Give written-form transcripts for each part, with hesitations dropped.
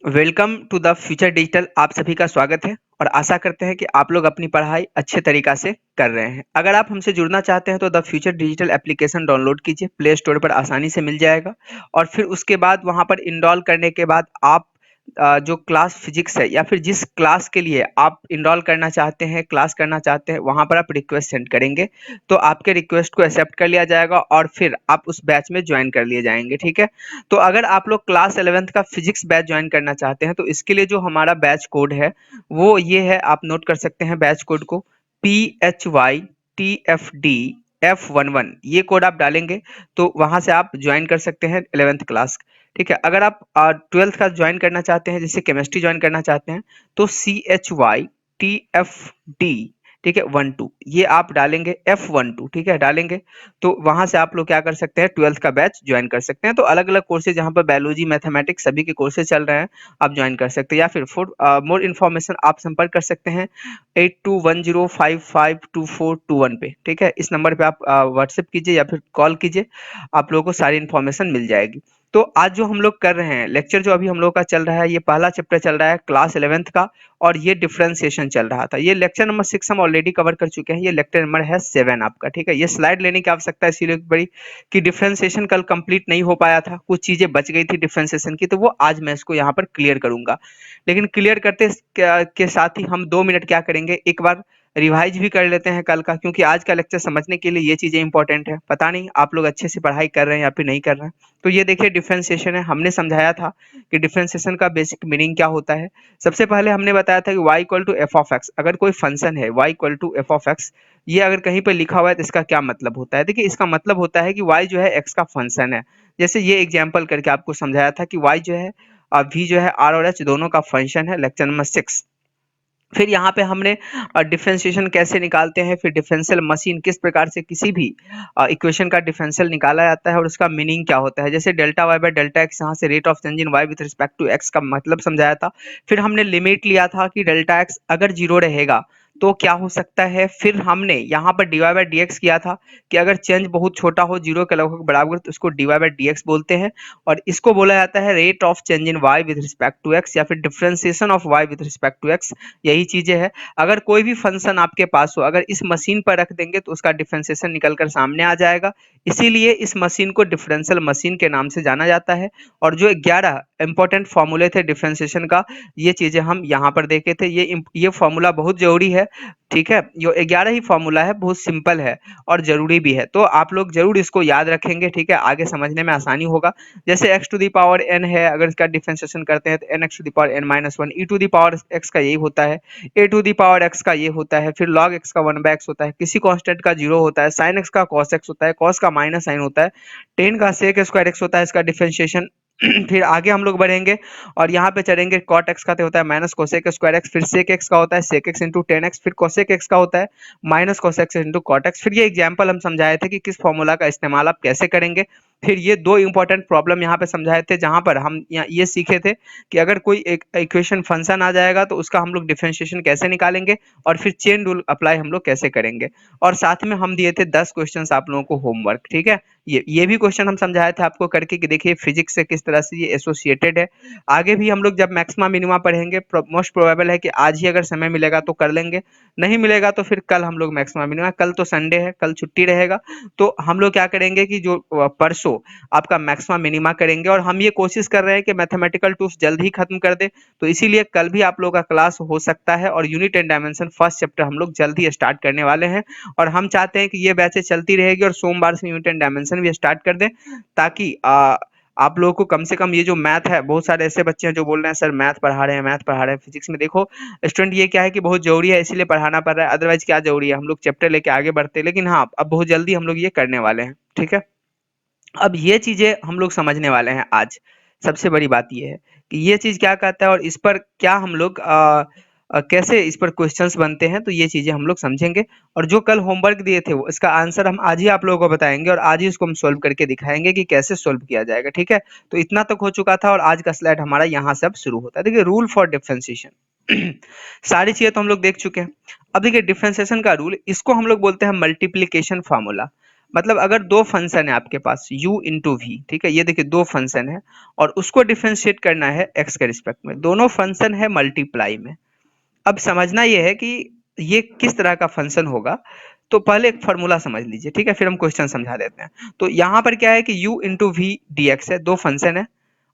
Welcome to the future digital. आप सभी का स्वागत है और आशा करते हैं कि आप लोग अपनी पढ़ाई अच्छे तरीका से कर रहे हैं। अगर आप हमसे जुड़ना चाहते हैं तो the future digital application download कीजिए, प्ले स्टोर पर आसानी से मिल जाएगा। और फिर उसके बाद वहां पर इंस्टॉल करने के बाद आप जो क्लास फिजिक्स है या फिर जिस क्लास के लिए आप इंस्टॉल करना चाहते हैं, क्लास करना चाहते हैं, वहां पर आप रिक्वेस्ट सेंड करेंगे तो आपके रिक्वेस्ट को एक्सेप्ट कर लिया जाएगा और फिर आप उस बैच में ज्वाइन कर लिए जाएंगे। ठीक है। तो अगर आप लोग क्लास 11th का फिजिक्स बैच ज्वाइन करना चाहते हैं तो इसके लिए जो हमारा बैच कोड है वो ये है, आप नोट कर सकते हैं बैच कोड को PHYTFDF11। ये कोड आप डालेंगे तो वहां से आप ज्वाइन कर सकते हैं 11th क्लास। ठीक है। अगर आप 12th का ज्वाइन करना चाहते हैं, जैसे केमिस्ट्री ज्वाइन करना चाहते हैं, तो CHYTFD, ठीक है, 12 ये आप डालेंगे, F12 ठीक है डालेंगे तो वहां से आप लोग क्या कर सकते हैं, 12th का बैच ज्वाइन कर सकते हैं। तो अलग अलग कोर्सेज जहां पर बायोलॉजी, मैथमेटिक्स सभी के कोर्सेज चल रहे हैं, आप ज्वाइन कर सकते हैं। या फिर फॉर मोर इन्फॉर्मेशन आप संपर्क कर सकते हैं 8210552421 पे। ठीक है, इस नंबर पे आप व्हाट्सएप कीजिए या फिर कॉल कीजिए, आप लोगों को सारी इन्फॉर्मेशन मिल जाएगी। तो आज जो हम लोग कर रहे हैं लेक्चर, जो अभी हम लोग का चल रहा है, ये पहला चैप्टर चल रहा है क्लास 11th का और ये डिफरेंशिएशन चल रहा था। ये लेक्चर नंबर 6 हम ऑलरेडी कवर कर चुके हैं, ये लेक्चर नंबर है 7 आपका। ठीक है। ये स्लाइड लेने की आवश्यकता इसीलिए पड़ी कि डिफरेंशिएशन कल कंप्लीट नहीं हो पाया था, कुछ चीजें बच गई थी डिफरेंशिएशन की, तो वो आज मैं इसको यहाँ पर क्लियर करूंगा। लेकिन क्लियर करते के साथ ही हम 2 मिनट क्या करेंगे, एक बार रिवाइज भी कर लेते हैं कल का, क्योंकि आज का लेक्चर समझने के लिए ये चीजें इंपॉर्टेंट है। पता नहीं आप लोग अच्छे से पढ़ाई कर रहे हैं या फिर नहीं कर रहे हैं। तो ये देखिए डिफरेंशिएशन है, हमने समझाया था कि डिफरेंशिएशन का बेसिक मीनिंग क्या होता है। सबसे पहले हमने बताया था कि y equal to F of X, अगर कोई फंक्शन है y equal to F of X, ये अगर कहीं पर लिखा हुआ है तो इसका क्या मतलब होता है। देखिए इसका मतलब होता है कि y जो है x का फंक्शन है। जैसे ये एग्जाम्पल करके आपको समझाया था कि y जो है v जो है r और h दोनों का फंक्शन है, लेक्चर नंबर 6। फिर यहाँ पे हमने डिफरेंशिएशन कैसे निकालते हैं, फिर डिफरेंशियल मशीन किस प्रकार से किसी भी इक्वेशन का डिफरेंशियल निकाला जाता है और उसका मीनिंग क्या होता है। जैसे delta Y by delta X, यहाँ से rate of change in Y with respect to X का मतलब समझाया था। फिर हमने लिमिट लिया था कि डेल्टा एक्स अगर जीरो रहेगा तो क्या हो सकता है। फिर हमने यहाँ पर D Y by D X किया था कि अगर चेंज बहुत छोटा हो, जीरो के लगभग बराबर, तो उसको D Y by D X बोलते हैं। और इसको बोला जाता है rate of change in Y with respect to X या फिर differentiation of Y with respect to X. यही चीजें हैं। अगर कोई भी फंक्शन आपके पास हो, अगर इस मशीन पर रख देंगे तो उसका डिफरेंशिएशन निकल कर सामने आ जाएगा, इसीलिए इस मशीन को डिफरेंशियल मशीन के नाम से जाना जाता है। और जो 11 इंपॉर्टेंट फॉर्मूले थे डिफरेंशिएशन का, ये चीजें हम यहाँ पर देखे थे। ये फॉर्मूला बहुत जरूरी है। ठीक है, जो 11 ही फॉर्मूला है, बहुत सिंपल है और जरूरी भी है, तो आप लोग जरूर इसको याद रखेंगे। ठीक है, आगे समझने में आसानी होगा। जैसे x to the power n है, अगर इसका डिफरेंशिएशन करते हैं तो N X to the power n minus one, E to the power x का यही होता है, A to the power x का ये होता है, फिर log x का 1/x होता है, किसी कांस्टेंट का 0 होता है, sin x का cos x होता है, cos का माइनस साइन होता है, tan का sec स्क्वायर x होता है, इसका डिफरेंशिएशन। फिर आगे हम लोग बढ़ेंगे और यहाँ पे चलेंगे, cot x का तो होता है माइनस कोसेक स्क्वायर एक्स, फिर sec x का होता है sec x into tan X, फिर cosec x का होता है minus cosec into cot X. फिर ये एग्जाम्पल हम समझाए थे कि किस फॉर्मूला का इस्तेमाल आप कैसे करेंगे। फिर ये दो इंपॉर्टेंट प्रॉब्लम यहाँ पे समझाए थे, जहां पर हम ये सीखे थे कि अगर कोई एक इक्वेशन फंक्शन आ जाएगा तो उसका हम लोग डिफरेंशिएशन कैसे निकालेंगे और फिर चेन रूल अप्लाई हम लोग कैसे करेंगे। और साथ में हम दिए थे 10 क्वेश्चन आप लोगों को होमवर्क। ठीक है, ये भी क्वेश्चन हम समझाए थे आपको करके कि देखिए फिजिक्स से किस तरह से ये एसोसिएटेड है। आगे भी हम लोग जब मैक्सिमा मिनिमा पढ़ेंगे, मोस्ट प्रोबेबल है कि आज ही अगर समय मिलेगा तो कर लेंगे, नहीं मिलेगा तो फिर कल हम लोग मैक्सिमा मिनिमा, कल तो संडे है, कल छुट्टी रहेगा, तो हम लोग क्या करेंगे कि जो परसों आपका मैक्सिमा मिनिमा करेंगे। और हम ये कोशिश कर रहे हैं कि मैथमेटिकल टूल्स जल्द ही खत्म कर दे, तो इसीलिए कल भी आप लोगों का क्लास हो सकता है। और unit and dimension first chapter हम लोग जल्द ही स्टार्ट करने वाले हैं और हम चाहते हैं कि ये बैचें चलती रहेगी और सोमवार से यूनिट एंड डायमेंशन भी स्टार्ट कर दें, ताकि आप लोगों को कम से कम ये जो मैथ है, बहुत सारे ऐसे बच्चे हैं जो बोल रहे हैं सर मैथ पढ़ा रहे हैं, मैथ पढ़ा रहे हैं फिजिक्स में। देखो स्टूडेंट, ये क्या है कि बहुत जरूरी है इसलिए पढ़ाना पड़ रहा है, अदरवाइज क्या जरूरी है, हम लोग चैप्टर लेके आगे बढ़ते हैं। लेकिन हाँ, अब बहुत जल्दी हम लोग ये करने वाले हैं। ठीक है, अब ये चीजें हम लोग समझने वाले हैं आज। सबसे बड़ी बात ये है कि ये चीज क्या कहता है और इस पर क्या हम लोग कैसे इस पर क्वेश्चंस बनते हैं, तो ये चीजें हम लोग समझेंगे। और जो कल होमवर्क दिए थे वो इसका आंसर हम आज ही आप लोगों को बताएंगे और आज ही इसको हम सोल्व करके दिखाएंगे कि कैसे सोल्व किया जाएगा। ठीक है, तो इतना तक हो चुका था और आज का स्लाइड हमारा यहाँ से अब शुरू होता है। देखिए रूल फॉर डिफरेंशिएशन सारी चीजें तो हम लोग देख चुके हैं। अब देखिए डिफरेंशिएशन का रूल, इसको हम लोग बोलते हैं मल्टीप्लीकेशन फार्मूला। मतलब अगर दो फंक्शन है आपके पास u इंटू वी, ठीक है, ये देखिए दो फंक्शन है और उसको डिफरेंशिएट करना है x के रिस्पेक्ट में, दोनों फंक्शन है मल्टीप्लाई में। अब समझना ये है कि ये किस तरह का फंक्शन होगा, तो पहले एक फॉर्मूला समझ लीजिए, ठीक है, फिर हम क्वेश्चन समझा देते हैं। तो यहाँ पर क्या है कि u into V D X है, दो फंक्शन है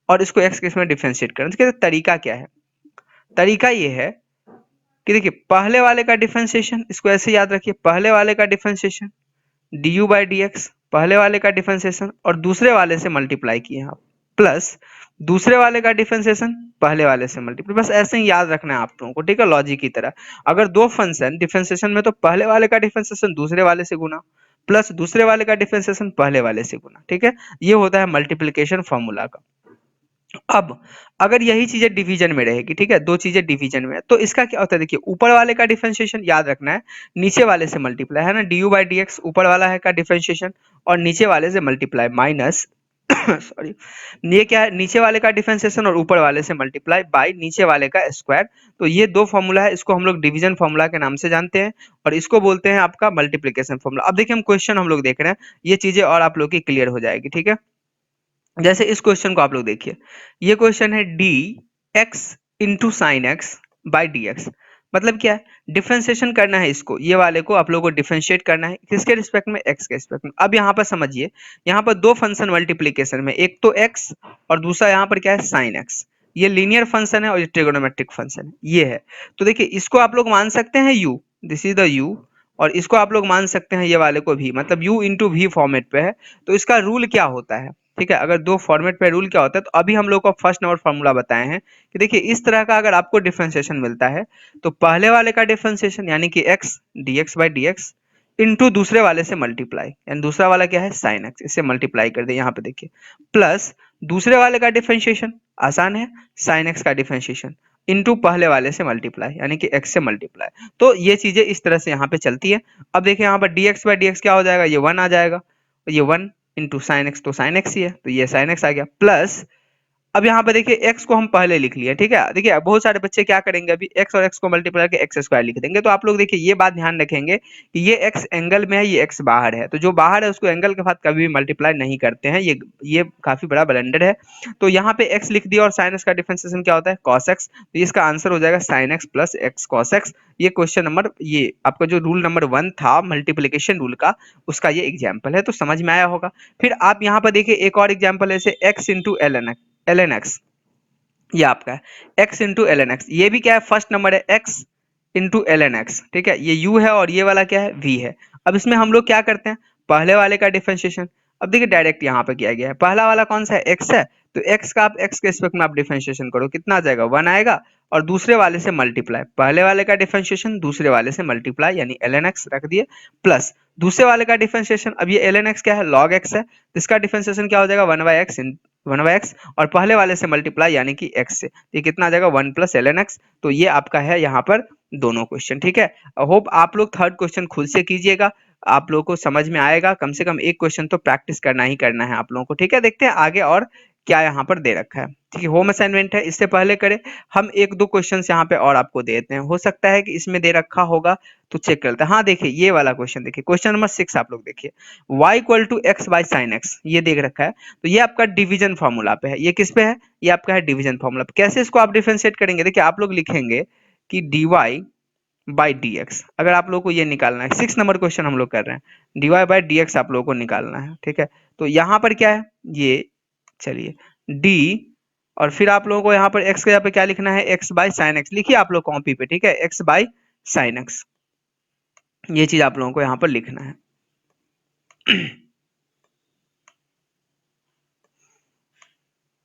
और इसको x के इसमें डिफरेंशिएट करना। इसका तरीका क्या है? तरीका ये है कि देखिए पहले वाले का डिफरेंशिएशन, इसको ऐसे याद रखिए, पहले वाले का differentiation du by D x, पहले वाले का डिफरेंशिएशन और दूसरे वाले से मल्टीप्लाई किए आप, प्लस दूसरे वाले का डिफरेंशिएशन पहले वाले से मल्टीप्लाई, बस ऐसे ही याद रखना है आप लोगों को, ठीक है, लॉजिक की तरह। अगर दो फंक्शन डिफरेंशिएशन में तो पहले वाले का डिफरेंशिएशन दूसरे वाले से गुना प्लस दूसरे वाले का डिफरेंशिएशन पहले वाले से गुना, ठीक है, ये होता है मल्टीप्लिकेशन फॉर्मूला का। अब अगर यही चीजें डिवीजन में रहेगी, ठीक है, दो चीजें डिवीजन में है, तो इसका क्या होता है, देखिए ऊपर वाले का डिफरेंशिएशन याद रखना है नीचे वाले से मल्टीप्लाई, है ना, डी बाई डी एक्स ऊपर वाला है का डिफरेंशिएशन और नीचे वाले से मल्टीप्लाई माइनस सॉरी, ये क्या है, नीचे वाले का डिफरेंशिएशन और ऊपर वाले से मल्टीप्लाई बाय नीचे वाले का स्क्वायर। तो ये दो फॉर्मूला है, इसको हम लोग डिवीजन फॉर्मूला के नाम से जानते हैं और इसको बोलते हैं आपका मल्टीप्लिकेशन फॉर्मूला। अब देखिए हम क्वेश्चन हम लोग देख रहे हैं, ये चीजें और आप लोग की क्लियर हो जाएगी, ठीक है। जैसे इस क्वेश्चन को आप लोग देखिए, ये क्वेश्चन है D x into sine x by D x, मतलब क्या है, डिफरेंशिएशन करना है इसको, ये वाले को आप लोगों को डिफरेंशिएट करना है किसके रिस्पेक्ट में, एक्स के रिस्पेक्ट में। अब यहाँ पर समझिए, यहाँ पर दो फंक्शन मल्टीप्लीकेशन में, एक तो एक्स और दूसरा यहाँ पर क्या है साइन एक्स, ये लीनियर फंक्शन है और ये ट्रिगोनोमेट्रिक फंक्शन है, ये है। तो देखिए इसको आप लोग मान सकते हैं u, this is the u, और इसको आप लोग मान सकते हैं ये वाले को भी, मतलब u इंटू वी फॉर्मेट पे है। तो इसका रूल क्या होता है, ठीक है, अगर दो फॉर्मेट पे रूल क्या होता है, तो अभी हम लोग को फर्स्ट नंबर फॉर्मूला बताए हैं कि देखिए इस तरह का अगर आपको डिफरेंशिएशन मिलता है तो पहले वाले का डिफरेंशिएशन यानी कि x dx by D x into दूसरे वाले से मल्टीप्लाई, यानी दूसरा वाला क्या है साइन एक्स, इससे मल्टीप्लाई कर दे, यहाँ पे देखिए, प्लस दूसरे वाले का डिफरेंशिएशन आसान है, साइन एक्स का डिफरेंशिएशन इनटू पहले वाले से मल्टीप्लाई यानी कि x से मल्टीप्लाई। तो ये चीजें इस तरह से यहाँ पे चलती है। अब देखिए यहाँ पर dx बाई डी एक्स क्या हो जाएगा, ये 1 आ जाएगा, ये 1 इंटू साइन एक्स, तो साइन एक्स ही है, तो ये साइन एक्स आ गया, प्लस अब यहाँ पे देखिए x को हम पहले लिख लिए, ठीक है, देखिए बहुत सारे बच्चे क्या करेंगे, अभी x और x को मल्टीप्लाई करके एक्स स्क्वायर लिख देंगे। तो आप लोग देखिए ये बात ध्यान रखेंगे कि ये x एंगल में है, ये x बाहर है, तो जो बाहर है उसको एंगल के साथ कभी भी मल्टीप्लाई नहीं करते हैं, ये काफी बड़ा ब्लंडर है। तो यहाँ पे x लिख दिया और साइन एक्स का डिफरेंशिएशन क्या होता है cos x, तो इसका आंसर हो जाएगा sine x plus x cos x। ये क्वेश्चन नंबर, ये आपका जो रूल नंबर 1 था मल्टीप्लिकेशन रूल का, उसका ये एग्जाम्पल है, तो समझ में आया होगा। फिर आप यहाँ पर देखिए एक और एग्जाम्पल है, जैसे x इंटू ln x, ये आपका है x इंटू ln x, ये भी क्या है फर्स्ट नंबर है x इंटू ln x, ठीक है, ये u है और ये वाला क्या है v है। अब इसमें हम लोग क्या करते हैं, पहले वाले का डिफरेंशिएशन, अब देखिए डायरेक्ट यहाँ पे किया गया है, पहला वाला कौन सा है x है, तो x का आप x के रिस्पेक्ट में आप डिफरेंशिएशन करो, कितना आ जाएगा 1 आएगा, और दूसरे वाले से मल्टीप्लाई, पहले वाले का डिफरेंशिएशन दूसरे वाले से मल्टीप्लाई यानी ln x रख दिए, प्लस दूसरे वाले का डिफरेंशिएशन, अब ये ln x क्या है log x है, तो इसका डिफरेंशिएशन क्या हो जाएगा 1/x और पहले वाले से मल्टीप्लाई यानी कि x से, ये कितना आ जाएगा 1 प्लस ln x। तो ये आपका है यहाँ पर दोनों क्वेश्चन, ठीक है। होप आप लोग थर्ड क्वेश्चन खुद से कीजिएगा, आप लोगों को समझ में आएगा, कम से कम एक क्वेश्चन तो प्रैक्टिस करना ही करना है आप लोगों को, ठीक है। देखते हैं आगे और क्या यहाँ पर दे रखा है, ठीक है, होम असाइनमेंट है, इससे पहले करें हम एक दो क्वेश्चन यहाँ पे और आपको दे देते हैं, हो सकता है कि इसमें दे रखा होगा तो चेक करते हैं। हाँ देखिए ये वाला क्वेश्चन देखिए, क्वेश्चन नंबर 6 आप लोग देखिए, y equal to X by sine X, ये देख रखा है, तो ये आपका डिवीजन फॉर्मूला पे है, ये किस पे है, ये आपका है डिवीजन फॉर्मूला पे। कैसे इसको आप डिफरेंशिएट करेंगे, देखिए आप लोग लिखेंगे कि dy बाई डी एक्स, अगर आप लोगों को ये निकालना है, 6 नंबर क्वेश्चन हम लोग कर रहे हैं, dy बाई डी एक्स आप लोगों को निकालना है, ठीक है। तो यहाँ पर क्या है, ये चलिए d, और फिर आप लोगों को यहाँ पर x के यहाँ पे क्या लिखना है, x बाई साइन एक्स लिखिए आप लोग कॉपी पे, ठीक है, x बाई साइन एक्स, ये चीज आप लोगों को यहाँ पर लिखना है।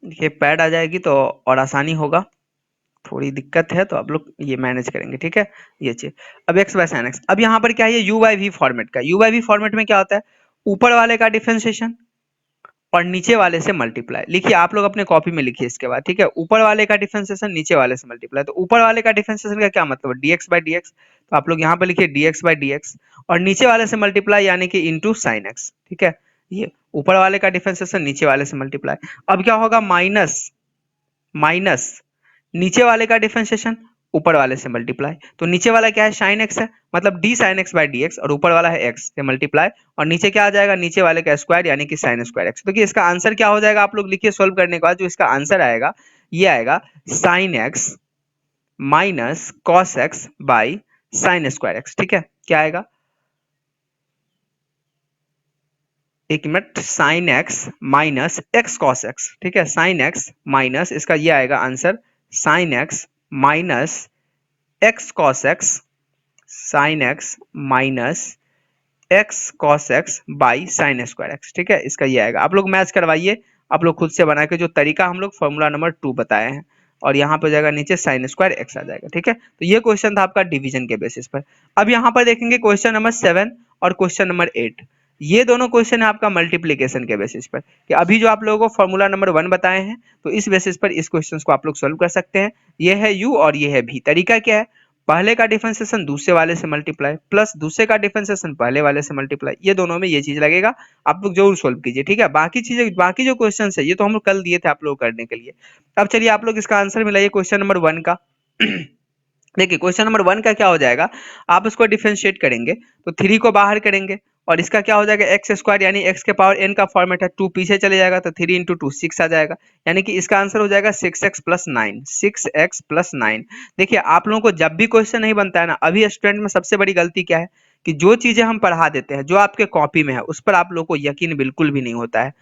देखिए पैड आ जाएगी तो और आसानी होगा, थोड़ी दिक्कत है तो आप लोग ये मैनेज करेंगे, ठीक है, ये चीज। अब x बाय साइन एक्स, अब यहाँ पर क्या है, ये u बाई वी फॉर्मेट का, u बाई वी फॉर्मेट में क्या होता है, ऊपर वाले का डिफरेंशिएशन और नीचे वाले से मल्टीप्लाई, लिखिए आप लोग अपने कॉपी में लिखिए इसके बाद, ठीक है, ऊपर वाले का डिफरेंशिएशन नीचे वाले से मल्टीप्लाई, तो ऊपर वाले का डिफरेंशिएशन का क्या मतलब है, dx बाई डी एक्स, तो आप लोग यहाँ पे लिखिए dx बाई डी एक्स और नीचे वाले से मल्टीप्लाई यानी कि इंटू साइन एक्स, ठीक है, ये ऊपर वाले का डिफरेंशिएशन नीचे वाले से मल्टीप्लाई। अब क्या होगा, माइनस माइनस नीचे वाले का डिफरेंशिएशन ऊपर वाले से मल्टीप्लाई, तो नीचे वाला क्या है साइन एक्स है, मतलब D sine x by D x, और ऊपर वाला है एक्स से मल्टीप्लाई, और नीचे क्या आ जाएगा, नीचे वाले का स्क्वायर यानी कि साइन स्क्वायर एक्स। तो इसका आंसर क्या हो जाएगा, आप लोग लिखिए सोल्व करने के बाद जो इसका आंसर आएगा ये आएगा sine x minus cos x by sine square x. ठीक है, क्या आएगा, एक minute, sine x minus x cos x. ठीक है, साइन एक्स माइनस इसका ये आएगा answer sine x minus x cos x, sine x minus x cos x by sine square x. ठीक है, इसका ये आएगा, आप लोग मैच करवाइए, आप लोग खुद से बना के जो तरीका हम लोग फॉर्मूला नंबर 2 बताए हैं, और यहाँ पे जाएगा नीचे साइन स्क्वायर एक्स आ जाएगा। ठीक है, तो ये क्वेश्चन था आपका डिवीजन के बेसिस पर। अब यहाँ पर देखेंगे क्वेश्चन नंबर 7 और क्वेश्चन नंबर 8, ये दोनों क्वेश्चन है आपका मल्टीप्लीकेशन के बेसिस पर, कि अभी जो आप लोगों को फॉर्मूला नंबर 1 बताए हैं, तो इस बेसिस पर इस क्वेश्चन को आप लोग सोल्व कर सकते हैं। ये है यू और ये है भी। तरीका क्या है, पहले का डिफरेंशिएशन दूसरे वाले से मल्टीप्लाई प्लस दूसरे का डिफरेंशिएशन पहले वाले से मल्टीप्लाई, ये दोनों में ये चीज लगेगा, आप लोग जरूर सोल्व कीजिए। ठीक है, बाकी चीजें, बाकी जो क्वेश्चन है ये तो हम लोग कल दिए थे आप लोग करने के लिए। अब चलिए आप लोग इसका आंसर मिलाइए क्वेश्चन नंबर 1 का। देखिए क्वेश्चन नंबर 1 का क्या हो जाएगा, आप इसको डिफरेंशिएट करेंगे तो 3 को बाहर करेंगे, और इसका क्या हो जाएगा एक्स स्क्वायर यानी एक्स के पावर n का फॉर्मेट है, 2 पीछे चले जाएगा तो 3 इंटू 2 6 आ जाएगा, यानी कि इसका आंसर हो जाएगा 6x प्लस 9, 6x प्लस 9। देखिए आप लोगों को जब भी क्वेश्चन नहीं बनता है ना, अभी स्टूडेंट में सबसे बड़ी गलती क्या है कि जो चीजें हम पढ़ा देते हैं, जो आपके कॉपी में है, उस पर आप लोग को यकीन बिल्कुल भी नहीं होता है,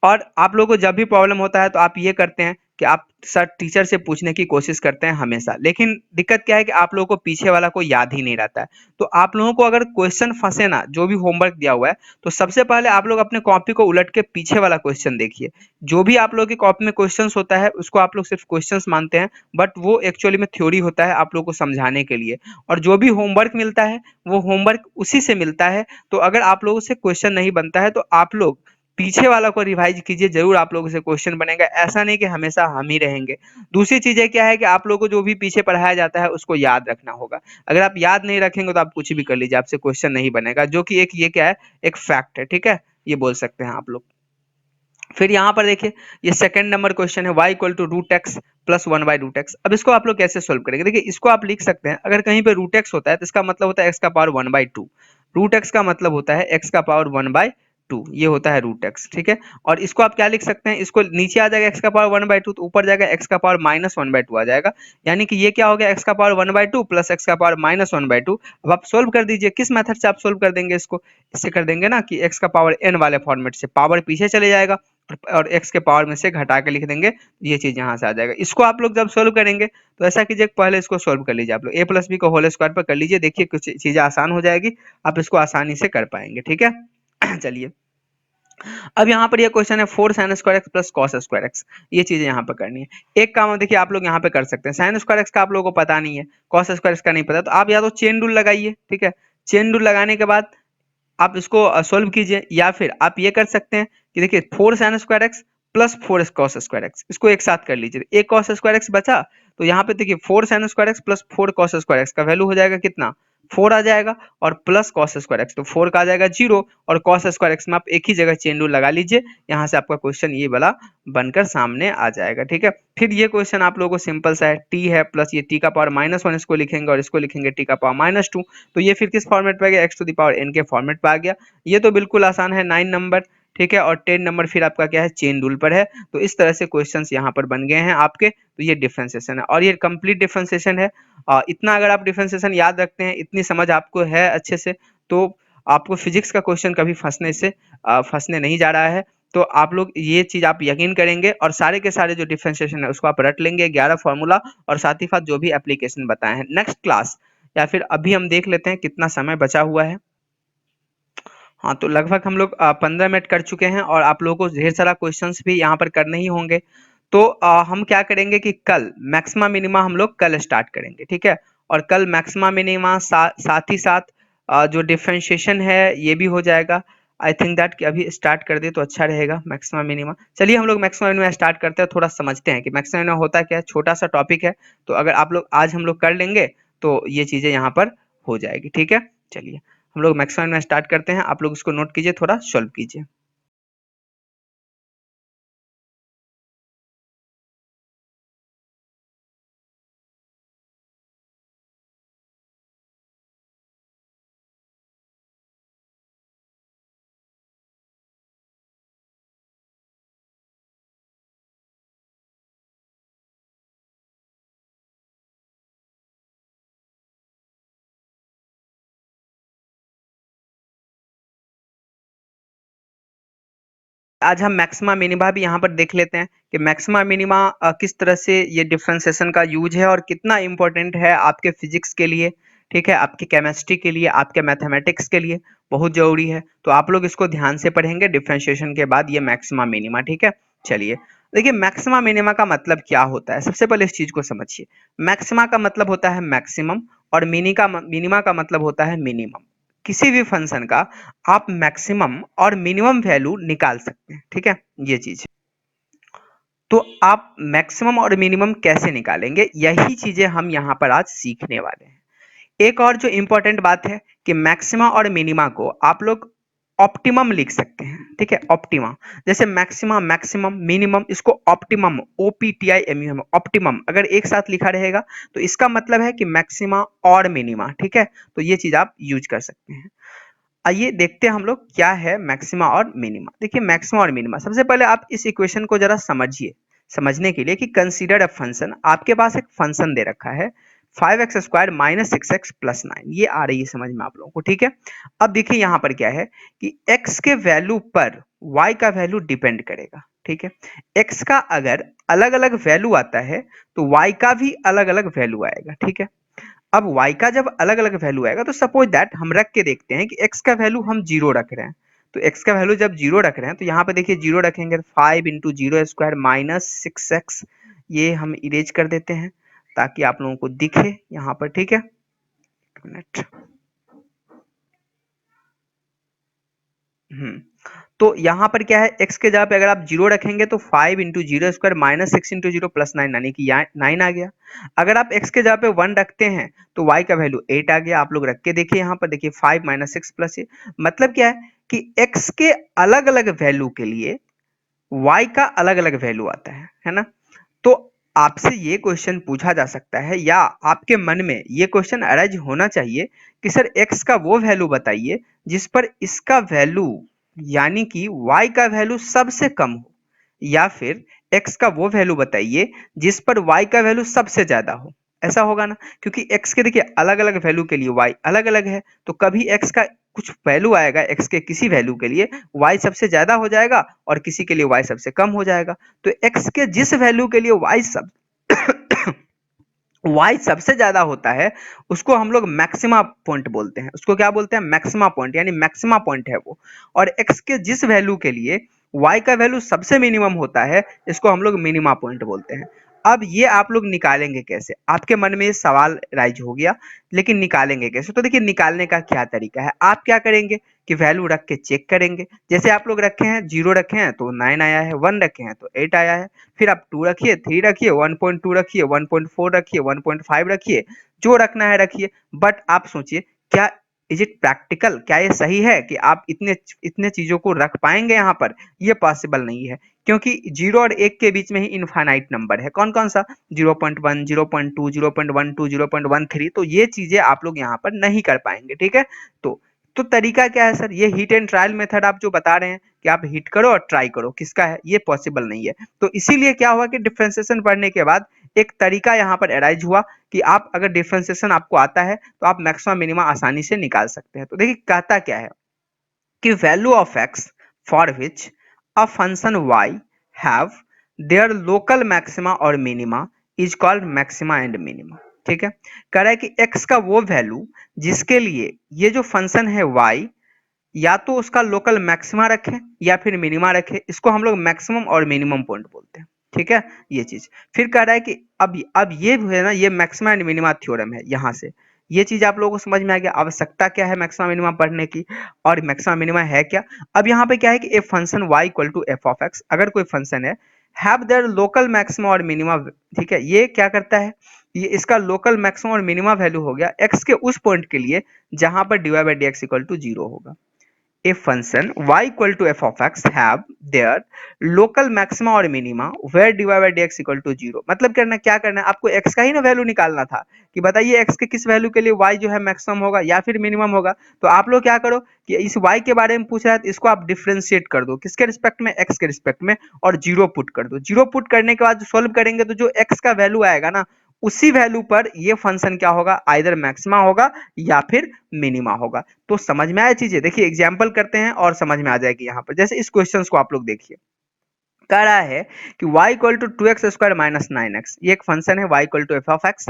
और आप लोगों को जब भी प्रॉब्लम होता है तो आप ये करते हैं कि आप सर टीचर से पूछने की कोशिश करते हैं हमेशा, लेकिन दिक्कत क्या है कि आप लोगों को पीछे वाला को याद ही नहीं रहता है। तो आप लोगों को अगर क्वेश्चन फंसे ना, जो भी होमवर्क दिया हुआ है, तो सबसे पहले आप लोग अपने कॉपी को उलट के पीछे वाला क्वेश्चन देखिए। जो भी आप लोगों की कॉपी में क्वेश्चंस होता है उसको आप लोग सिर्फ क्वेश्चंस मानते हैं, बट वो एक्चुअली में थ्योरी होता है आप लोग को समझाने के लिए, और जो भी होमवर्क मिलता है वो होमवर्क उसी से मिलता है। तो अगर आप लोगों से क्वेश्चन नहीं बनता है तो आप लोग पीछे वाला को रिवाइज कीजिए, जरूर आप लोगों से क्वेश्चन बनेगा, ऐसा नहीं कि हमेशा हम ही रहेंगे। दूसरी चीज है क्या है कि आप लोगों को जो भी पीछे पढ़ाया जाता है उसको याद रखना होगा, अगर आप याद नहीं रखेंगे तो आप कुछ भी कर लीजिए, आपसे क्वेश्चन नहीं बनेगा, जो कि एक ये क्या है, एक फैक्ट है। ठीक है, ये बोल सकते हैं आप लोग। फिर यहाँ पर देखिए ये सेकंड नंबर क्वेश्चन है, y equal to root X plus 1 by root X. अब इसको आप लोग कैसे सोल्व करेंगे, देखिए इसको आप लिख सकते हैं, अगर कहीं पे रूट एक्स होता है तो इसका मतलब होता है एक्स का पावर 1/2, रूट एक्स का मतलब होता है एक्स का पावर 1/2, ये होता है रूट एक्स। ठीक है, और इसको आप क्या लिख सकते हैं, इसको नीचे आ जाएगा एक्स का पावर 1/2, तो ऊपर जाएगा एक्स का पावर माइनस 1/2 आ जाएगा, यानी कि ये क्या हो गया एक्स का पावर 1/2 प्लस एक्स का पावर माइनस 1/2। अब आप सोल्व कर दीजिए, किस मेथड से आप सोल्व कर देंगे इसको, इससे कर देंगे ना कि एक्स का पावर n वाले फॉर्मेट से, पावर पीछे चले जाएगा और एक्स के पावर में से घटा के लिख देंगे, ये चीज यहाँ से आ जाएगा। इसको आप लोग जब सोल्व करेंगे तो ऐसा कीजिए पहले इसको सोल्व कर लीजिए, आप लोग a प्लस बी को होल स्क्वायर पर कर लीजिए, देखिए कुछ चीजें आसान हो जाएगी, आप इसको आसानी से कर पाएंगे। ठीक है चलिए अब यहाँ पर ये क्वेश्चन है 4 sine square x plus cos square x, ये चीजें यहाँ पर करनी है। एक काम देखिए आप लोग यहाँ पे कर सकते हैं, साइन स्क्वायर एक्स का आप लोगों को पता नहीं है, कॉस स्क्वायर एक्स का नहीं पता, तो आप या तो चेन रूल लगाइए। ठीक है, चेन रूल लगाने के बाद आप इसको सोल्व कीजिए, या फिर आप ये कर सकते हैं कि देखिए 4 sine square x plus 4 cos square x, इसको एक साथ कर लीजिए, एक कॉस स्क्वायर एक्स बचा, तो यहाँ पे देखिए 4 sine square x plus 4 cos square x का वैल्यू हो जाएगा कितना, 4 आ जाएगा, और प्लस कॉस स्क्वायर एक्स तो 4 का आ जाएगा 0, और कॉस स्क्वायर एक्स में आप एक ही जगह चेन रूल लगा लीजिए, यहाँ से आपका क्वेश्चन ये वाला बनकर सामने आ जाएगा। ठीक है, फिर ये क्वेश्चन आप लोगों को सिंपल सा है, टी है प्लस ये टी का पावर -1 इसको लिखेंगे, और इसको लिखेंगे टी का पावर -2, तो ये फिर किस फॉर्मेट पे आ गया, X to the power n के फॉर्मेट पे आ गया। ये तो बिल्कुल आसान है, 9 नंबर। ठीक है, और 10 नंबर फिर आपका क्या है, चेन रूल पर है। तो इस तरह से क्वेश्चंस यहाँ पर बन गए हैं आपके, तो ये डिफरेंशिएशन है और ये कंप्लीट डिफरेंशिएशन है। इतना अगर आप डिफरेंशिएशन याद रखते हैं, इतनी समझ आपको है अच्छे से, तो आपको फिजिक्स का क्वेश्चन कभी फंसने नहीं जा रहा है। तो आप लोग ये चीज आप यकीन करेंगे, और सारे के सारे जो डिफरेंशिएशन है उसको आप रट लेंगे, 11 फॉर्मूला, और साथ ही साथ जो भी एप्लीकेशन बताए हैं। नेक्स्ट क्लास या फिर अभी हम देख लेते हैं कितना समय बचा हुआ है। हाँ, तो लगभग हम लोग 15 मिनट कर चुके हैं, और आप लोगों को ढेर सारा क्वेश्चंस भी यहाँ पर करने ही होंगे। तो हम क्या करेंगे कि कल मैक्सिमा मिनिमा हम लोग कल स्टार्ट करेंगे। ठीक है, और कल मैक्सिमा मिनिमा साथ ही साथ जो डिफरेंशिएशन है ये भी हो जाएगा। आई थिंक दैट कि अभी स्टार्ट कर दे तो अच्छा रहेगा मैक्सिमा मिनिमा। चलिए हम लोग मैक्सिमा मिनिमा स्टार्ट करते हैं, थोड़ा समझते हैं कि मैक्सिमा मिनिमा होता क्या है, छोटा सा टॉपिक है, तो अगर आप लोग आज हम लोग कर लेंगे तो ये चीजें यहाँ पर हो जाएगी। ठीक है, चलिए हम लोग मैक्सिमम में स्टार्ट करते हैं, आप लोग इसको नोट कीजिए, थोड़ा सॉल्व कीजिए। आज हम मैक्सिमा मिनिमा भी यहाँ पर देख लेते हैं कि मैक्सिमा मिनिमा किस तरह से ये डिफरेंशिएशन का यूज है और कितना इंपॉर्टेंट है आपके फिजिक्स के लिए, ठीक है, आपकी केमिस्ट्री के लिए, आपके मैथमेटिक्स के लिए बहुत जरूरी है। तो आप लोग इसको ध्यान से पढ़ेंगे डिफरेंशिएशन के बाद ये मैक्सिमा मिनिमा, ठीक है। चलिए देखिए मैक्सिमा मिनिमा का मतलब क्या होता है, सबसे पहले इस चीज को समझिए। मैक्सिमा का मतलब होता है मैक्सिमम और मिनिमा का मतलब होता है मिनिमम। किसी भी फंक्शन का आप मैक्सिमम और मिनिमम वैल्यू निकाल सकते हैं, ठीक है, ये चीज। तो आप मैक्सिमम और मिनिमम कैसे निकालेंगे, यही चीजें हम यहाँ पर आज सीखने वाले हैं। एक और जो इंपॉर्टेंट बात है कि मैक्सिमा और मिनिमा को आप लोग ऑप्टिमम लिख सकते हैं, ठीक है, ऑप्टिमा। जैसे मैक्सिमा, मैक्सिमम, मिनिमम, इसको ऑप्टिमम, OPTIMUM, ऑप्टिमम अगर एक साथ लिखा रहेगा तो इसका मतलब है कि मैक्सिमा और मिनिमा, ठीक है। तो ये चीज आप यूज कर सकते हैं। आइए देखते हैं हम लोग क्या है मैक्सिमा और मिनिमा। देखिए मैक्सिमा और मिनिमा, सबसे पहले आप इस इक्वेशन को जरा समझिए, समझने के लिए कि कंसीडर अ फंक्शन, आपके पास एक फंक्शन दे रखा है 5x² - 6x + 9, ये आ रही है समझ में आप लोगों को, ठीक है। अब देखिए यहाँ पर क्या है कि x के वैल्यू पर y का वैल्यू डिपेंड करेगा, ठीक है। x का अगर अलग अलग वैल्यू आता है तो y का भी अलग अलग वैल्यू आएगा, ठीक है। अब y का जब अलग अलग वैल्यू आएगा तो सपोज दैट हम रख के देखते हैं कि x का वैल्यू हम 0 रख रहे हैं। तो x का वैल्यू जब 0 रख रहे हैं तो यहाँ पे देखिए 0 रखेंगे तो 5 × 0² - 6x, ये हम इरेज कर देते हैं ताकि आप लोगों को दिखे यहाँ पर, ठीक है। एक मिनट। तो यहाँ पर क्या है, x के जगह पे अगर आप 0 रखेंगे तो 5 × 0² - 6 × 0 + 9 यानी कि 9 आ गया। अगर आप x के जगह पे 1 रखते हैं तो y का वैल्यू 8 आ गया। आप लोग रख के देखिए यहाँ पर, देखिए 5 - 6 + 8, मतलब क्या है कि x के अलग अलग वैल्यू के लिए y का अलग अलग वैल्यू आता है ना। तो आपसे ये क्वेश्चन पूछा जा सकता है या आपके मन में ये क्वेश्चन अराइज होना चाहिए कि सर x का वो वैल्यू बताइए जिस पर इसका वैल्यू यानी कि y का वैल्यू सबसे कम हो, या फिर x का वो वैल्यू बताइए जिस पर y का वैल्यू सबसे ज्यादा हो। ऐसा होगा ना, क्योंकि x के देखिए अलग अलग वैल्यू के लिए y अलग अलग है, तो कभी x का कुछ वैल्यू आएगा, x के किसी वैल्यू के लिए y सबसे ज्यादा हो जाएगा और किसी के लिए y सबसे कम हो जाएगा। तो x के जिस वैल्यू के लिए y सबसे ज्यादा होता है उसको हम लोग मैक्सिमा पॉइंट बोलते हैं। उसको क्या बोलते हैं, मैक्सिमा पॉइंट, यानी मैक्सिमा पॉइंट है वो। और x के जिस वैल्यू के लिए y का वैल्यू सबसे मिनिमम होता है इसको हम लोग मिनिमा पॉइंट बोलते हैं। अब ये आप लोग निकालेंगे कैसे, आपके मन में ये सवाल राइज हो गया, लेकिन निकालेंगे कैसे। तो देखिए निकालने का क्या तरीका है, आप क्या करेंगे कि वैल्यू रख के चेक करेंगे। जैसे आप लोग रखे हैं 0 रखे हैं तो 9 आया है, 1 रखे हैं तो 8 आया है, फिर आप 2 रखिए, 3 रखिए, 1.2 रखिए, 1.4 रखिए, 1.5 रखिए, जो रखना है रखिए। बट आप सोचिए क्या इज इट प्रैक्टिकल, क्या ये सही है कि आप इतने इतने चीजों को रख पाएंगे यहाँ पर, ये पॉसिबल नहीं है। क्योंकि 0 और 1 के बीच में ही इनफाइनाइट नंबर है, कौन कौन सा, 0.1, 0.2, 0.12, 0.13, तो ये चीजें आप लोग यहाँ पर नहीं कर पाएंगे, ठीक है। तो तरीका क्या है सर, ये हिट एंड ट्रायल मेथड आप जो बता रहे हैं कि आप हिट करो और ट्राई करो, किसका है, ये पॉसिबल नहीं है। तो इसीलिए क्या हुआ कि डिफरेंशिएशन पढ़ने के बाद एक तरीका यहाँ पर अराइज हुआ कि आप अगर डिफरेंशिएशन आपको आता है तो आप मैक्सिमम मिनिमा आसानी से निकाल सकते हैं। तो देखिए कहता क्या है कि value of x for which a function y have their local maxima और minima is called maxima and minima, ठीक है। कह रहा है कि x का वो वैल्यू जिसके लिए ये जो फंक्शन है y या तो उसका लोकल मैक्सिमा रखें या फिर मिनिमा रखें, इसको हम लोग मैक्सिमम और मिनिमम पॉइंट बोलते हैं, ठीक है, ये चीज। फिर कह रहा है कि अब ये है ना, ये मैक्सिमा एंड मिनिमा थ्योरम है। यहाँ से ये चीज आप लोगों को समझ में आ गया, आवश्यकता क्या है मैक्सिमा मिनिमा पढ़ने की और मैक्सिमा मिनिमा है क्या। अब यहाँ पे क्या है कि A function y equal to F of X, अगर कोई फंक्शन है हैव देयर लोकल मैक्सिमा और मिनिमा, ठीक है, ये क्या करता है, ये इसका लोकल मैक्सिमम और मिनिमा वैल्यू हो गया x के उस पॉइंट के लिए जहां पर dy/dx इक्वल टू 0 होगा। A function y equal to f of x have their local maxima और minima where dy by dx equal to 0। मतलब क्या करना है आपको, x का ही ना वैल्यू निकालना था कि बताइए x के किस वैल्यू के लिए y जो है मैक्सिमम होगा या फिर मिनिमम होगा। तो आप लोग क्या करो कि इस y के बारे में पूछ रहा है तो इसको आप डिफ्रेंशिएट कर दो, किसके रिस्पेक्ट में, x के रिस्पेक्ट में, और 0 पुट कर दो। 0 पुट करने के बाद सोल्व करेंगे तो जो x का वैल्यू आएगा ना उसी वैल्यू पर ये फंक्शन क्या होगा, आइदर मैक्सिमा होगा या फिर मिनिमा होगा। तो समझ में आया चीजें, देखिए एग्जाम्पल करते हैं और समझ में आ जाएगी यहाँ पर। जैसे इस क्वेश्चन को आप लोग देखिए, कह रहा है कि y equal to 2x² minus 9x, ये एक फंक्शन है y equal to F of X.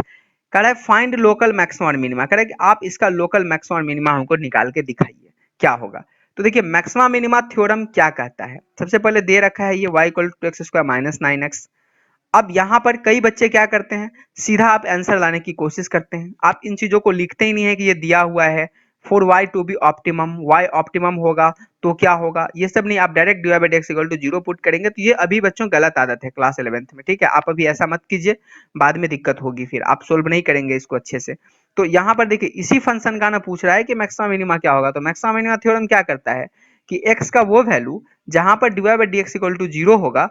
कह रहा है फाइंड लोकल मैक्सिमम और मिनिमा, कह रहा है कि आप इसका लोकल मैक्सिमम और मिनिमा हमको निकाल के दिखाइए क्या होगा। तो देखिए मैक्सिमा मिनिमा थ्योरम क्या कहता है, सबसे पहले दे रखा है ये y equal to x² minus 9x। अब यहाँ पर कई बच्चे क्या करते हैं, सीधा आप आंसर लाने की कोशिश करते हैं, आप इन चीजों को लिखते ही नहीं है कि ये दिया हुआ है for y to be optimum, y optimum होगा तो क्या होगा, ये सब नहीं, आप direct dy by dx equal to 0 put करेंगे। तो ये अभी बच्चों गलत आदत है क्लास 11th में, ठीक है, आप अभी ऐसा मत कीजिए, बाद में दिक्कत होगी, फिर आप सोल्व नहीं करेंगे इसको अच्छे से। तो यहाँ पर देखिए इसी फंक्शन का ना पूछ रहा है कि मैक्सिमा मिनिमा क्या होगा। तो मैक्सिमा मिनिमा थ्योरम क्या करता है कि x का वो वैल्यू जहां पर dy by dx equal to 0 होगा,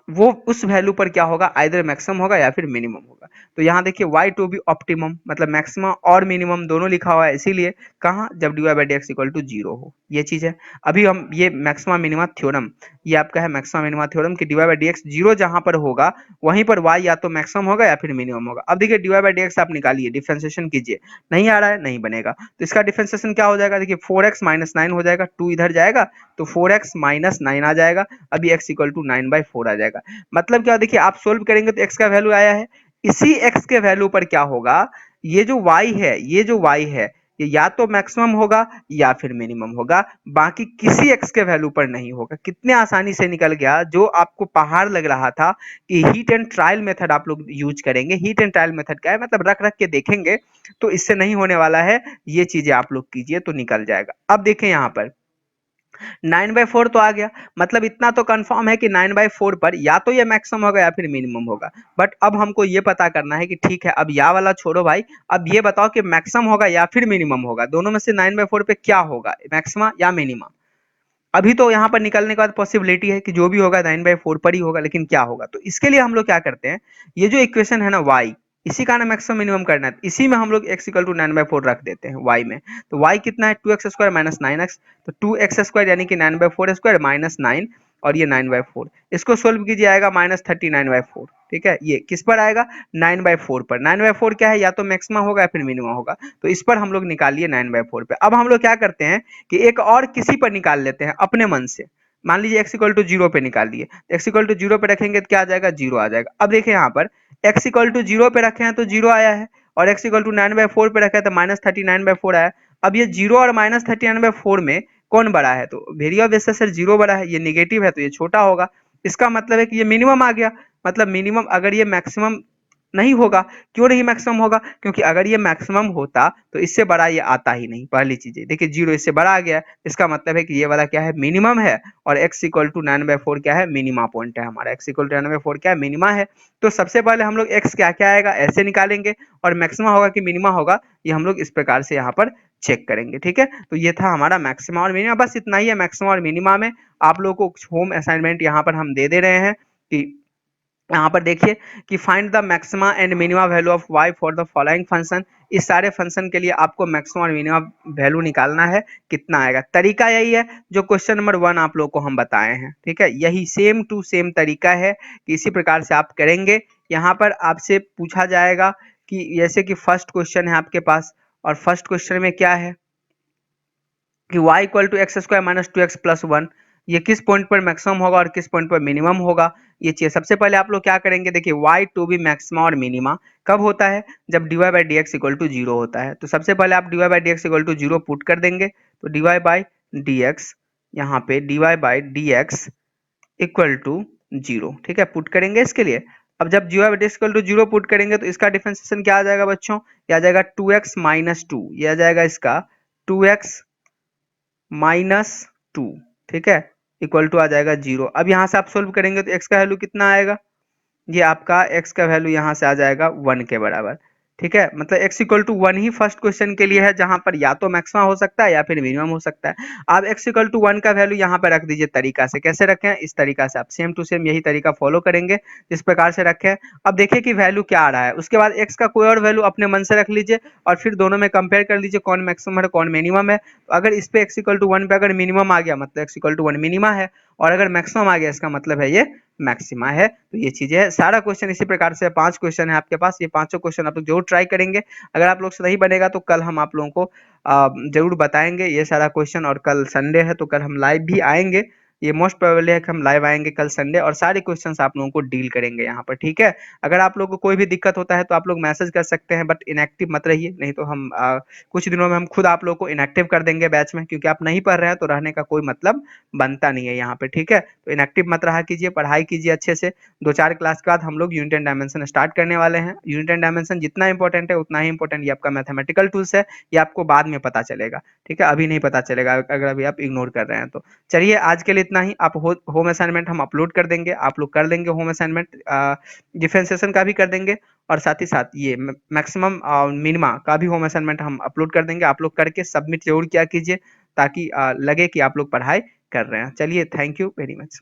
वो उस वैल्यू पर क्या होगा, आइदर मैक्सिमम होगा या फिर मिनिमम होगा। तो यहाँ देखिए y टू बी ऑप्टिमम मतलब मैक्सिमम और मिनिमम दोनों लिखा हुआ है, इसीलिए कहाँ, जब dy by dx equal to 0 हो, ये चीज है। अभी हम ये मैक्सिमम मिनिमा थ्योरम, ये आपका है मैक्सिमम मिनिमा थ्योरम कि dy बाई dx 0 जहां पर होगा वहीं पर y या तो मैक्सिमम होगा या फिर मिनिमम होगा। अब देखिए dy बाई dx आप निकालिए, डिफरेंशिएशन कीजिए, नहीं आ रहा है, नहीं बनेगा, तो इसका डिफरेंशिएशन क्या हो जाएगा, देखिए 4x माइनस 9 हो जाएगा, 2 इधर जाएगा तो 4x माइनस 9 आ जाएगा, अभी x इक्वल टू 9/4 आ जाएगा। मतलब क्या, देखिए आप सोल्व करेंगे तो x का वैल्यू आया है, इसी x के वैल्यू पर क्या होगा, ये जो y है, ये जो y है ये या तो मैक्सिमम होगा या फिर मिनिमम होगा, बाकी किसी x के वैल्यू पर नहीं होगा। कितने आसानी से निकल गया, जो आपको पहाड़ लग रहा था कि हीट एंड ट्रायल मेथड आप लोग यूज करेंगे। हीट एंड ट्रायल मेथड क्या है, मतलब रख रख के देखेंगे, तो इससे नहीं होने वाला है, ये चीजें आप लोग कीजिए तो निकल जाएगा। अब देखें यहाँ पर 9/4 तो आ गया, मतलब इतना तो कंफर्म है कि 9/4 पर या तो ये मैक्सिमम होगा या फिर मिनिमम होगा। बट अब हमको ये पता करना है कि ठीक है, अब या वाला छोड़ो भाई, अब ये बताओ कि मैक्सिमम होगा या फिर मिनिमम होगा, दोनों में से 9/4 पे क्या होगा, मैक्सिमा या मिनिमा। अभी तो यहाँ पर निकलने के बाद पॉसिबिलिटी है कि जो भी होगा 9/4 पर ही होगा, लेकिन क्या होगा, तो इसके लिए हम लोग क्या करते हैं, ये जो इक्वेशन है ना y, इसी का ना मैक्सिमम मिनिमम करना है, इसी में हम लोग x इक्वल टू 9/4 रख देते हैं y में। तो y कितना है, 2x² माइनस 9x, तो 2x² यानी कि 9/4² माइनस 9 और ये 9/4, इसको सोल्व कीजिए आएगा -39/4। ठीक है, ये किस पर आएगा, 9/4 पर। 9/4 क्या है, या तो मैक्सिमम होगा या फिर मिनिमम होगा, तो इस पर हम लोग निकालिए 9/4 पे। अब हम लोग क्या करते हैं कि एक और किसी पर निकाल लेते हैं अपने मन से, मान लीजिए x इक्वल टू 0 पे निकाल दिए, x इक्वल टू 0 पे रखेंगे तो क्या आ जाएगा, 0 आ जाएगा। अब देखिए यहाँ पर x इक्वल टू 0 पे रखे हैं तो 0 आया है, और x इक्वल टू 9/4 पे रखा है तो -39/4 आया। अब ये 0 और -39/4 में कौन बड़ा है, तो वेरी ऑब्वियस सर 0 बड़ा है, ये निगेटिव है तो ये छोटा होगा। इसका मतलब है कि ये मिनिमम आ गया, मतलब मिनिमम अगर ये मैक्सिमम नहीं होगा, क्यों नहीं मैक्सिमम होगा, क्योंकि अगर ये मैक्सिमम होता तो इससे बड़ा ये आता ही नहीं। पहली चीज देखिए 0 इससे बड़ा आ गया, इसका मतलब है कि ये वाला क्या है, मिनिमम है, और x इक्वल टू 9/4 क्या है, मिनिमा पॉइंट है हमारा, x इक्वल टू 9/4 क्या है, मिनिमा है। तो सबसे पहले हम लोग x क्या क्या आएगा ऐसे निकालेंगे, और मैक्सिमा होगा कि मिनिमा होगा, ये हम लोग इस प्रकार से यहाँ पर चेक करेंगे। ठीक है, तो ये था हमारा मैक्सिमा और मिनिमा, बस इतना ही है मैक्सिमा और मिनिमा में। आप लोगों को होम असाइनमेंट यहाँ पर हम दे रहे हैं कि यहाँ पर देखिए कि find the maxima and minima value of y for the following function. इस सारे फंक्शन के लिए आपको मैक्सिमा और मिनिमा वैल्यू निकालना है, कितना आएगा। तरीका यही है जो क्वेश्चन नंबर 1 आप लोग को हम बताए हैं, ठीक है, यही सेम टू सेम तरीका है कि इसी प्रकार से आप करेंगे। यहाँ पर आपसे पूछा जाएगा कि जैसे कि फर्स्ट क्वेश्चन है आपके पास, और फर्स्ट क्वेश्चन में क्या है कि y equal to x² minus 2x plus 1, ये किस पॉइंट पर मैक्सिमम होगा और किस पॉइंट पर मिनिमम होगा, ये चीज सबसे पहले आप लोग क्या करेंगे। देखिए y टू बी मैक्सिमा और मिनिमा कब होता है, जब dy by dx equal to 0 होता है। तो सबसे पहले आप dy by dx equal to 0 put कर देंगे, तो dy बाई dx, यहाँ पे dy by dx equal to 0, ठीक है, पुट करेंगे इसके लिए। अब जब dy by dx equal to 0 put करेंगे तो इसका डिफरेंशिएशन क्या आ जाएगा बच्चों, ये आ जाएगा 2x माइनस 2, ये आ जाएगा इसका 2x माइनस 2, ठीक है, इक्वल टू आ जाएगा 0। अब यहाँ से आप सोल्व करेंगे तो x का वैल्यू कितना आएगा, ये आपका x का वैल्यू यहाँ से आ जाएगा 1 के बराबर। ठीक है, मतलब x इक्वल टू 1 ही फर्स्ट क्वेश्चन के लिए है, जहां पर या तो मैक्सिमम हो सकता है या फिर मिनिमम हो सकता है। आप x इक्वल टू 1 का वैल्यू यहाँ पे रख दीजिए तरीका से, कैसे रखें, इस तरीका से आप सेम टू सेम यही तरीका फॉलो करेंगे, जिस प्रकार से रखें। अब देखिए कि वैल्यू क्या आ रहा है, उसके बाद x का कोई और वैल्यू अपने मन से रख लीजिए, और फिर दोनों में कंपेयर कर लीजिए कौन मैक्सिमम है कौन मिनिमम है। अगर इस पे x इक्वल टू 1 पे अगर मिनिमम आ गया मतलब x इक्वल टू 1 मिनिमा है, और अगर मैक्सिमम आ गया इसका मतलब है ये मैक्सिमा है। तो ये चीजें है, सारा क्वेश्चन इसी प्रकार से 5 क्वेश्चन है आपके पास, ये पांचों क्वेश्चन आप लोग जरूर ट्राई करेंगे। अगर आप लोग से नहीं बनेगा तो कल हम आप लोगों को जरूर बताएंगे ये सारा क्वेश्चन, और कल संडे है तो कल हम लाइव भी आएंगे। ये मोस्ट प्रोबेबली है कि हम लाइव आएंगे कल संडे, और सारे क्वेश्चंस आप लोगों को डील करेंगे यहाँ पर, ठीक है। अगर आप लोगों को कोई भी दिक्कत होता है तो आप लोग मैसेज कर सकते हैं, बट इनएक्टिव मत रहिए, नहीं तो हम कुछ दिनों में हम खुद आप लोग को इनएक्टिव कर देंगे बैच में, क्योंकि आप नहीं पढ़ रहे हैं तो रहने का कोई मतलब बनता नहीं है यहाँ पे, ठीक है। तो इनएक्टिव मत रहा कीजिए, पढ़ाई कीजिए अच्छे से। 2-4 क्लास के बाद हम लोग यूनिट एंड डायमेंशन स्टार्ट करने वाले हैं। यूनिट एंड डायमेंशन जितना इंपॉर्टेंट है उतना ही इंपॉर्टेंट ये आपका मैथमेटिकल टूल्स है, ये आपको बाद में पता चलेगा, ठीक है, अभी नहीं पता चलेगा अगर अभी आप इग्नोर कर रहे हैं तो। चलिए आज के लिए इतना ही। आप होम असाइनमेंट हम अपलोड कर देंगे, आप लोग कर लेंगे होम असाइनमेंट, डिफरेंशिएशन का भी कर देंगे, और साथ ही साथ ये मैक्सिमम मिनिमा का भी होम असाइनमेंट हम अपलोड कर देंगे। आप लोग करके सबमिट जरूर किया कीजिए, ताकि लगे कि आप लोग पढ़ाई कर रहे हैं। चलिए, थैंक यू वेरी मच।